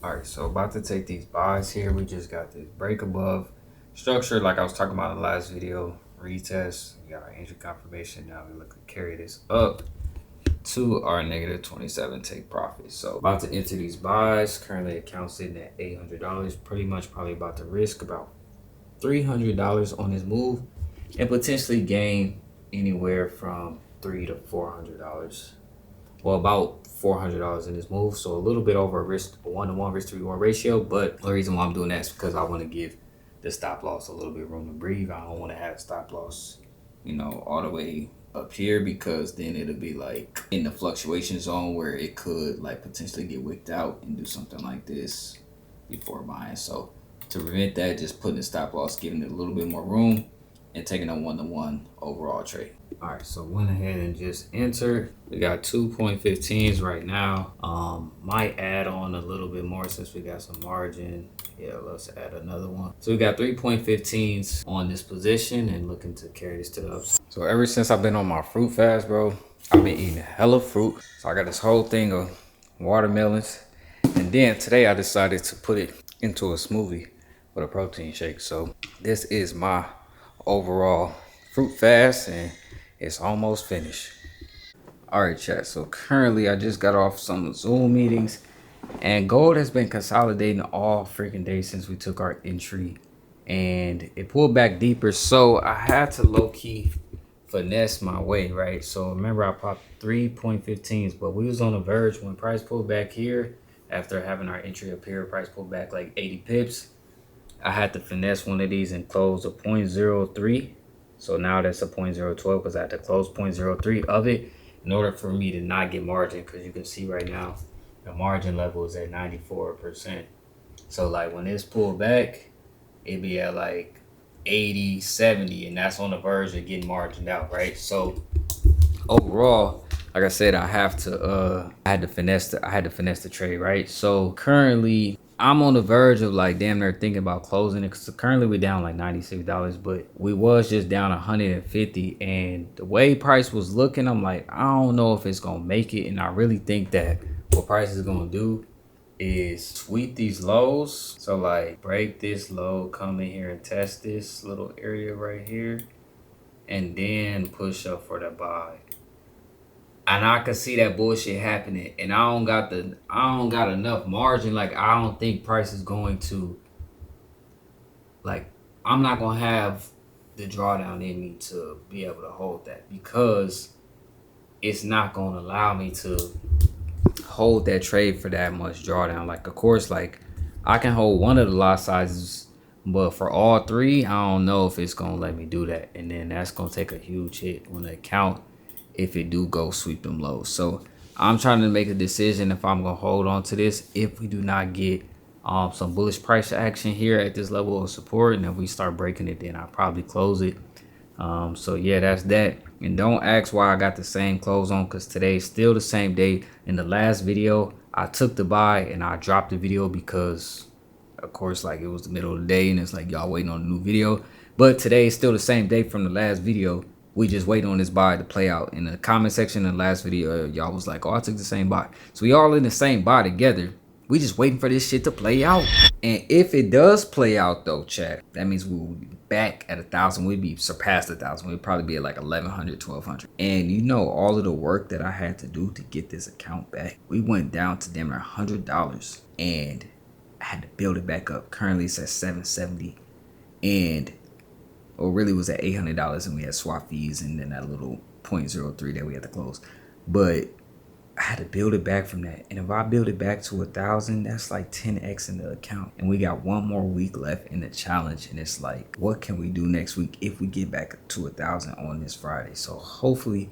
All right, so about to take these buys here. We just got this break above structure like I was talking about in the last video. Retest. We got our entry confirmation. Now we look to carry this up to our negative 27 take profit. So about to enter these buys. Currently account sitting at $800. Pretty much probably about to risk about $300 on this move and potentially gain anywhere from $300 to $400. Well, about $400 in this move, so a little bit over a 1-to-1 risk to reward ratio. But the reason why I'm doing that is because I want to give the stop loss a little bit room to breathe. I don't want to have stop loss, all the way up here, because then it'll be like in the fluctuation zone where it could like potentially get wicked out and do something like this before buying. So to prevent that, just putting the stop loss, giving it a little bit more room, and taking a 1-to-1 overall trade. All right, so went ahead and just entered. We got 2.15s right now. Might add on a little bit more since we got some margin. Yeah, let's add another one. So we got 3.15s on this position and looking to carry this to the upside. So ever since I've been on my fruit fast, bro, I've been eating hella fruit. So I got this whole thing of watermelons. And then today I decided to put it into a smoothie with a protein shake. So this is my overall fruit fast, and it's almost finished. All right, chat. So currently I just got off some Zoom meetings, and gold has been consolidating all freaking day since we took our entry, and it pulled back deeper. So I had to low-key finesse my way, right? So remember, I popped 3.15s, but we was on the verge when price pulled back here. After having our entry up here, price pulled back like 80 pips. I had to finesse one of these and close a 0.03. So now that's a 0.012 because I had to close 0.03 of it in order for me to not get margin, because you can see right now the margin level is at 94%. So like when it's pulled back, it'd be at like 80, 70, and that's on the verge of getting margined out, right? So overall, like I said, I had to finesse the trade, right? So currently I'm on the verge of like damn near thinking about closing it, because currently we're down like $96, but we was just down 150, and the way price was looking, I'm like, I don't know if it's gonna make it. And I really think that what price is gonna do is sweep these lows. So like break this low, come in here and test this little area right here, and then push up for the buy. And I can see that bullshit happening, and I don't got enough margin. Like, I don't think price is going to, like, I'm not gonna have the drawdown in me to be able to hold that, because it's not gonna allow me to hold that trade for that much drawdown. Like, of course, like, I can hold one of the lot sizes, but for all three, I don't know if it's gonna let me do that, and then that's gonna take a huge hit on the account if it do go sweep them lows. So I'm trying to make a decision if I'm gonna hold on to this if we do not get some bullish price action here at this level of support, and if we start breaking it, then I'll probably close it. So yeah, that's that. And don't ask why I got the same close on, because today's still the same day. In the last video I took the buy and I dropped the video because of course like it was the middle of the day and it's like y'all waiting on a new video. But today is still the same day from the last video. We just wait on this buy to play out. In the comment section in the last video, y'all was like, oh, I took the same buy. So we all in the same buy together. We just waiting for this shit to play out. And if it does play out though, chat, that means we will be back at 1,000. We'd be surpassed 1,000. We'd probably be at like 1,100, 1,200. And you know, all of the work that I had to do to get this account back, we went down to damn near $100, and I had to build it back up. Currently it's at $770, and really was at $800, and we had swap fees and then that little 0.03 that we had to close. But I had to build it back from that. And if I build it back to 1,000, that's like 10x in the account. And we got one more week left in the challenge. And it's like, what can we do next week if we get back to 1,000 on this Friday? So hopefully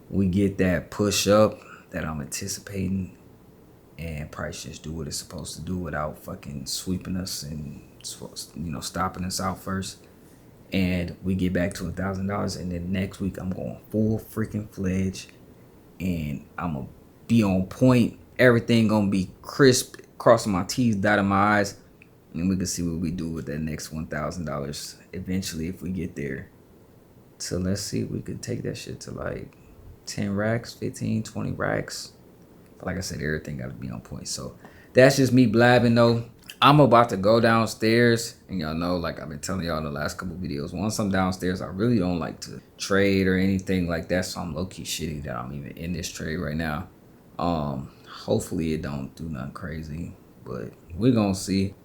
we get that push up that I'm anticipating, and price just do what it's supposed to do without fucking sweeping us and, stopping us out first. And we get back to $1,000, and then next week I'm going full freaking fledged, and I'm gonna be on point. Everything gonna be crisp, crossing my T's, dotting my I's, and we can see what we do with that next $1,000 eventually if we get there. So let's see if we could take that shit to like 10 racks, 15, 20 racks. But like I said, everything got to be on point. So that's just me blabbing though. I'm about to go downstairs, and y'all know, like I've been telling y'all in the last couple videos, once I'm downstairs, I really don't like to trade or anything like that. So I'm low-key shitty that I'm even in this trade right now. Hopefully it don't do nothing crazy, but we're gonna see.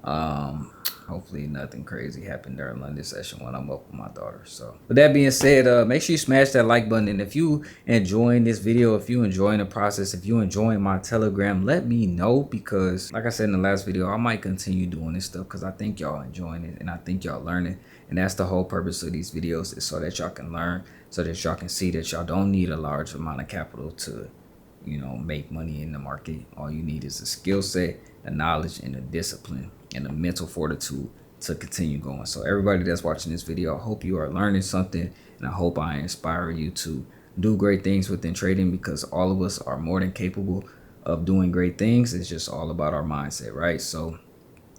Hopefully nothing crazy happened during London session when I'm up with my daughter. So with that being said, make sure you smash that like button, and if you enjoying this video, if you enjoying the process, if you enjoying my Telegram, let me know, because like I said in the last video, I might continue doing this stuff because I think y'all enjoying it and I think y'all learning, and that's the whole purpose of these videos, is so that y'all can learn, so that y'all can see that y'all don't need a large amount of capital to, you know, make money in the market. All you need is a skill set, a knowledge, and a discipline, and a mental fortitude to continue going. So everybody that's watching this video, I hope you are learning something, and I hope I inspire you to do great things within trading, because all of us are more than capable of doing great things. It's just all about our mindset, right? So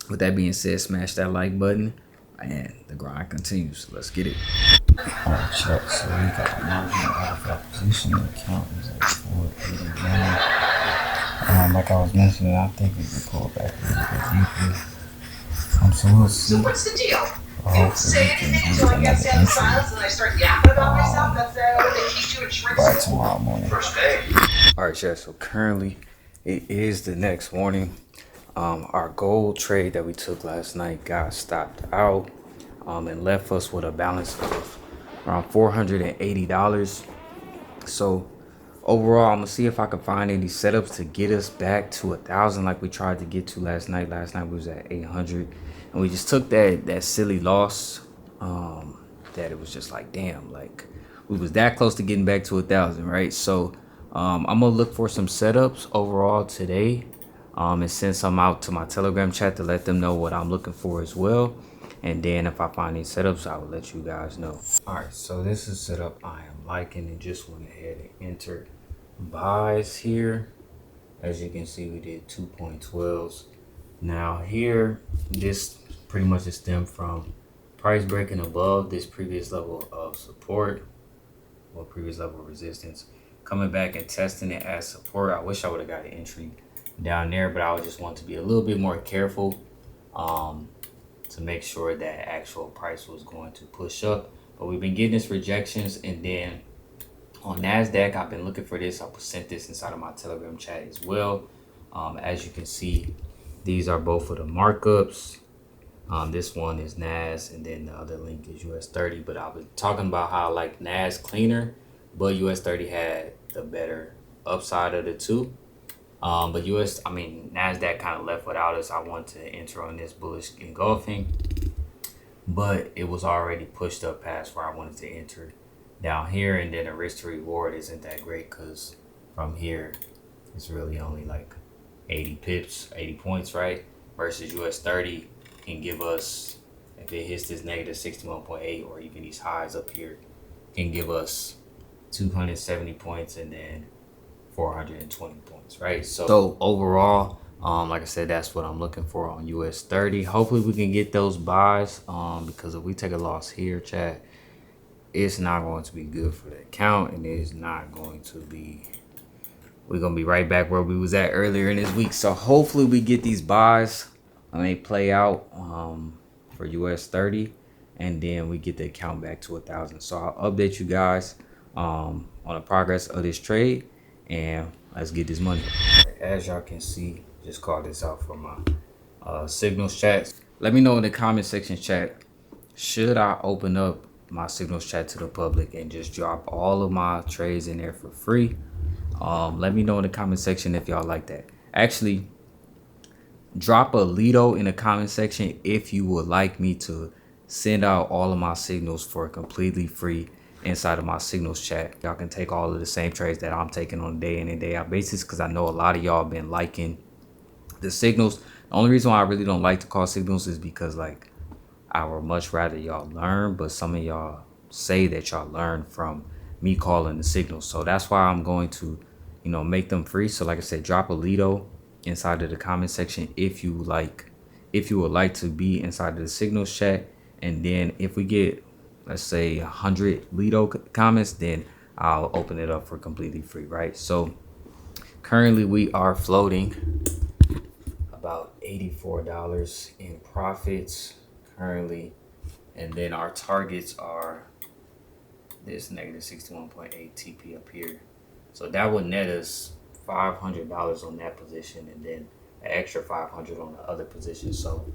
with that being said, smash that like button, and the grind continues. Let's get it. Alright, check. So we got the margin out of our position. The count is at 481. Like I was mentioning, I think we can pull back a little bit deeper. So we'll see. So what's the deal? Don't say anything until I get down silence and I start yapping about myself. That's what they teach you in shrink by school. tomorrow morning. First day. Alright, chat. So currently it is the next morning. Our gold trade that we took last night got stopped out, and left us with a balance of around $480. So overall, I'm gonna see if I can find any setups to get us back to 1,000 like we tried to get to last night. Last night we was at 800, and we just took that silly loss. That it was just like, damn, like we was that close to getting back to 1,000, right? So I'm gonna look for some setups overall today, and send some out to my Telegram chat to let them know what I'm looking for as well. And then if I find any setups, I will let you guys know. All right, so this is setup I am liking, and just went ahead and entered buys here. As you can see, we did 2.12s. Now here, this pretty much is stemmed from price breaking above this previous level of support, or previous level of resistance, coming back and testing it as support. I wish I would have got an entry down there, but I would just want to be a little bit more careful, to make sure that actual price was going to push up. But we've been getting this rejections, and then on NASDAQ, I've been looking for this. I sent this inside of my Telegram chat as well. As you can see, these are both of the markups. This one is NAS, and then the other link is US30. But I've been talking about how I like NAS cleaner, but US30 had the better upside of the two. But NASDAQ kind of left without us. I wanted to enter on this bullish engulfing, but it was already pushed up past where I wanted to enter down here. And then the risk to reward isn't that great, because from here, it's really only like 80 pips, 80 points, right? Versus US30 can give us, if it hits this negative 61.8 or even these highs up here, can give us 270 points and then 420 points, right? So overall, like I said, that's what I'm looking for on US30. Hopefully we can get those buys, because if we take a loss here, chat, it's not going to be good for the account, and it is not going to be, we're gonna be right back where we was at earlier in this week. So hopefully we get these buys and they play out for US30, and then we get the account back to 1,000. So I'll update you guys on the progress of this trade, and let's get this money. As y'all can see, just call this out for my signals chat. Let me know in the comment section, chat, should I open up my signals chat to the public and just drop all of my trades in there for free? Let me know in the comment section if y'all like that. Actually, drop a Lido in the comment section if you would like me to send out all of my signals for completely free inside of my signals chat. Y'all can take all of the same trades that I'm taking on a day in and day out basis, because I know a lot of y'all been liking the signals. The only reason why I really don't like to call signals is because, like, I would much rather y'all learn, but some of y'all say that y'all learn from me calling the signals. So that's why I'm going to, you know, make them free. So like I said, drop a Lido inside of the comment section if you would like to be inside of the signals chat. And then if we get, let's say, 100 Lido comments, then I'll open it up for completely free, right? So currently we are floating about $84 in profits currently. And then our targets are this negative 61.8 TP up here. So that would net us $500 on that position, and then an extra $500 on the other position. So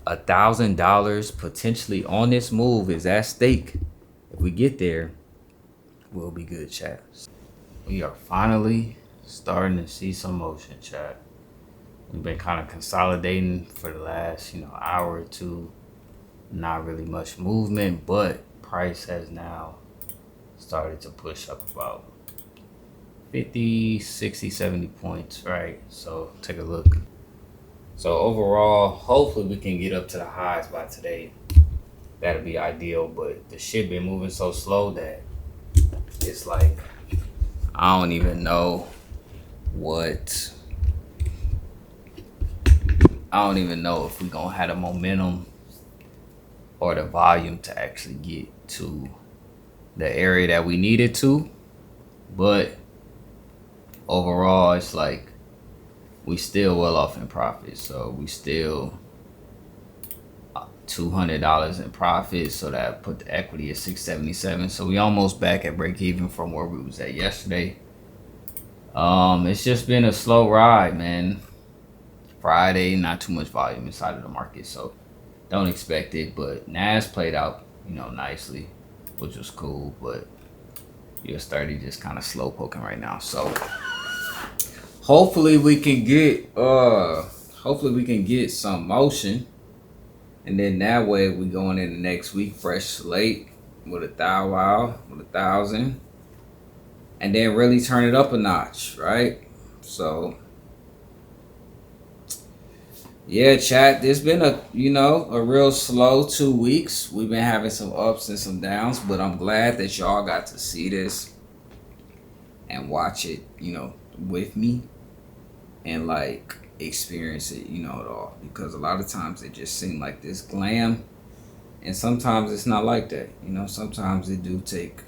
$1,000 potentially on this move is at stake. If we get there, we'll be good, chat. We are finally starting to see some motion, chat. We've been kind of consolidating for the last, hour or two. Not really much movement, but price has now started to push up about 50, 60, 70 points, right? So take a look. So overall, hopefully we can get up to the highs by today. That'd be ideal, but the shit been moving so slow that it's like, I don't even know if we gonna have the momentum or the volume to actually get to the area that we needed to. But overall, it's like we still well off in profit. So we still $200 in profit. So that put the equity at 677. So we almost back at break even from where we was at yesterday. It's just been a slow ride, man. Friday, not too much volume inside of the market, so don't expect it. But NAS played out, nicely, which was cool. But US 30 just kind of slow poking right now. So hopefully we can get some motion, and then that way we going into next week fresh slate with a thou wow with 1,000, and then really turn it up a notch, right? So yeah, chat, there's been a real slow 2 weeks. We've been having some ups and some downs, but I'm glad that y'all got to see this and watch it, with me, and like experience it, at all. Because a lot of times it just seemed like this glam, and sometimes it's not like that. Sometimes it do take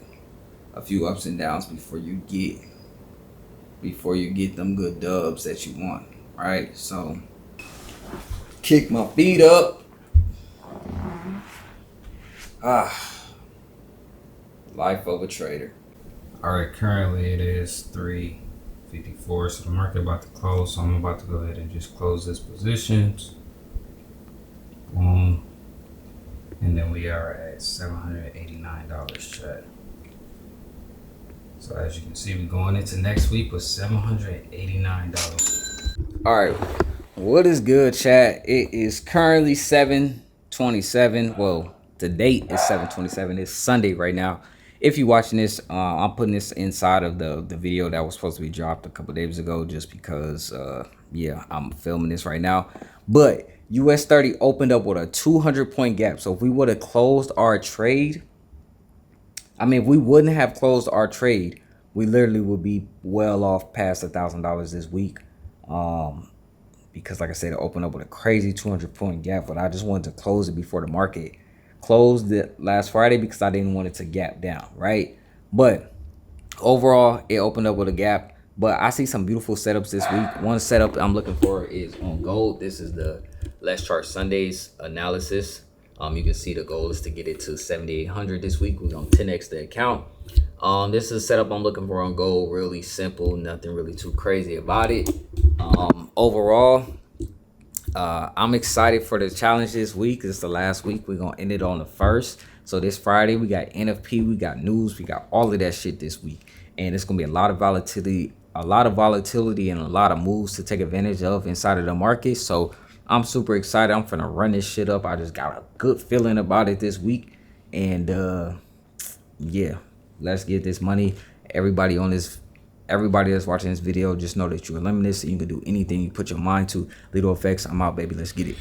a few ups and downs before you get them good dubs that you want, right? So kick my feet up. Life of a trader. All right, currently it is 3:54, so the market about to close. So I'm about to go ahead and just close this positions. Boom. And then we are at $789, chat. So as you can see, we're going into next week with $789. All right. What is good, chat? It is currently 7:27. Well, the date is 7:27. It's Sunday right now. If you're watching this, I'm putting this inside of the video that was supposed to be dropped a couple days ago, just because, I'm filming this right now. But US 30 opened up with a 200-point gap. So if we would have closed our trade, if we wouldn't have closed our trade, we literally would be well off past $1,000 this week. Because like I said, it opened up with a crazy 200-point gap, but I just wanted to close it before the market closed it last Friday because I didn't want it to gap down, right? But overall, it opened up with a gap. But I see some beautiful setups this week. One setup I'm looking for is on gold. This is the Let's Chart Sundays analysis. You can see the goal is to get it to 7,800 this week. We're gonna 10x the account. This is a setup I'm looking for on gold. Really simple, nothing really too crazy about it. Overall, I'm excited for the challenge this week. It's the last week. We're gonna end it on the 1st. So this Friday we got NFP, we got news, we got all of that shit this week, and it's gonna be a lot of volatility, and a lot of moves to take advantage of inside of the market. So I'm super excited. I'm finna run this shit up. I just got a good feeling about it this week, and yeah, let's get this money. Everybody that's watching this video, just know that you're limitless, and you can do anything you put your mind to. Little effects, I'm out, baby. Let's get it.